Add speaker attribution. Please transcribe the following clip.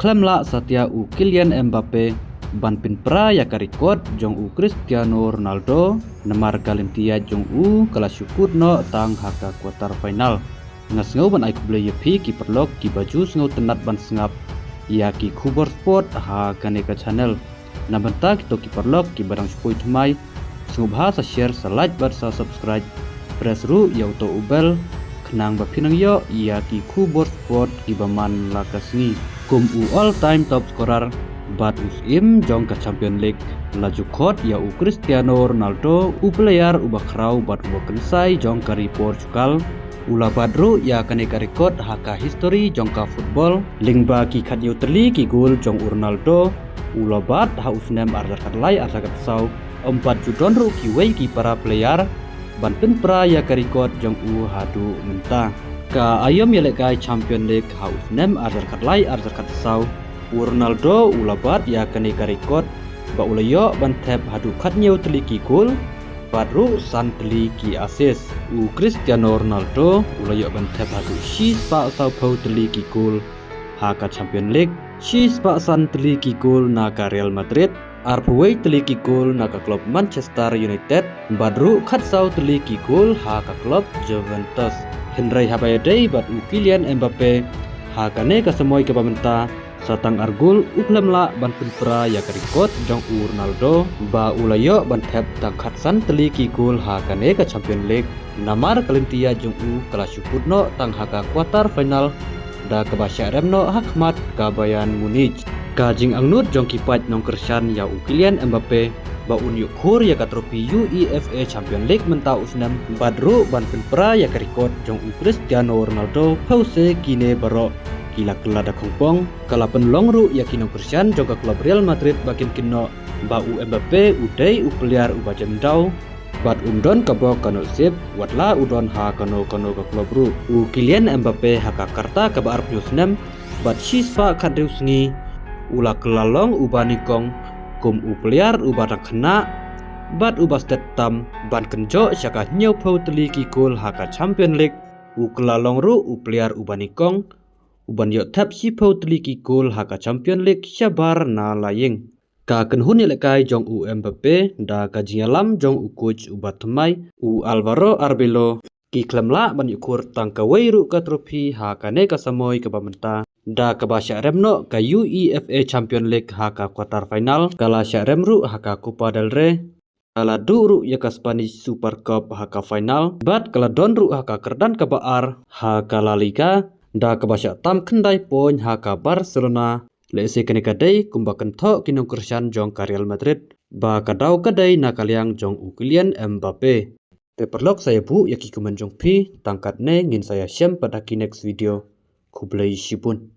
Speaker 1: klem la satia u Kylian Mbappe ban pin pra ya karikot jong u Cristiano Ronaldo nemar galentia jong u kala syukur no tang haka quarter final ngas ngau ban aik blay pi ki perlok ki baju ngau tenat ban sengap ya ki Khubor Sport ha kaneka channel na banta ki to ki perlok ki barang spoi thmai subha sa share sa like bar sa subscribe press ru ya to ubel kenang ba pinang yo ya ki Khubor Sport ki baman lakasni kum u all time top scorer bat usim jong ka Champion League laju khot ya u Cristiano Ronaldo u player u bakrau bat u kensai jong kari Portugal ula badru ya kaneka record haka history jong ka football lingba ki khat terli ki gol jong Ronaldo ula bat ha usnem arzar katlai arzar sau 4 judon ru ki wei ki para player ban pen pra ya ka record jong u hadu menta ka ayom ya lekai Champion League ha usnem arzar katlai arzar sau Ronaldo ulabat ya kaneka record ba ulayo ban tap hadu khatnyeu teliki gol badru san teliki assist u Cristiano Ronaldo ulayo ban tap hadu shi pa sau pau teliki gol ha ka Champion League shi pa san teliki gol na ka Real Madrid arpway teliki gol na ka klub Manchester United badru khat sau teliki gol ha ka klub Juventus Henry habayadei bat u Kylian Mbappe ha kaneka semoy ke pamenta satang argul uklam la ban pra ya karikot jong Ronaldo ba ulayo ban tap tak khatsan teliki gol ha kaneka Champion League namar kalintia jong u kala syukurno tang haka quarter final da kabasya remno hakmat ka Bayern Munich ka jing angnut jong kipat nong kersan ya u Kylian Mbappe ba unyu khur ya ka trofi UEFA Champion League menta usnam badru ban pra ya karikot jong u Cristiano Ronaldo pause kine baro kila kelada kongpong kala penlong ru yakin Cristiano joga klub Real Madrid bakin kino ba u Mbappe udai u player u bajam dau bat don kabo kano sip watla udon ha kano ka klub ru u Kylian Mbappe haka karta ka ba arpyusnem bat shispa kadreusngi ula kelalong u banikong kum u player u batang kena bat u bastet tam ban kenjo syaka nyau pau teliki gol haka Champion League u kelalong ru u player u banikong uban yo tap si pau teliki gol haka Champion League syabar na laying ka kenhun lekai jong u Mbappe da ka jingalam jong u coach ubat thmai u Alvaro Arbeloa ki klemla ban yukur tang ka weiru ka trofi ha kaneka samoy ka bamenta da ka basya remno ka UEFA Champion League haka quarter final kala syarem ru haka Copa del Rey kala ru ya ka Spanish Super Cup haka final bat kala don ru haka kerdan ka baar haka La Liga da kabasya tam kendai poin haka Barcelona lese kaneka dei kumbakan tho kinong Cristiano jong ka Real Madrid ba kadau kadai na kaliang jong u Kylian Mbappe peperlok saya bu yaki kuman jong pi tangkat ne ngin saya syam pada ki next video kublai shipun.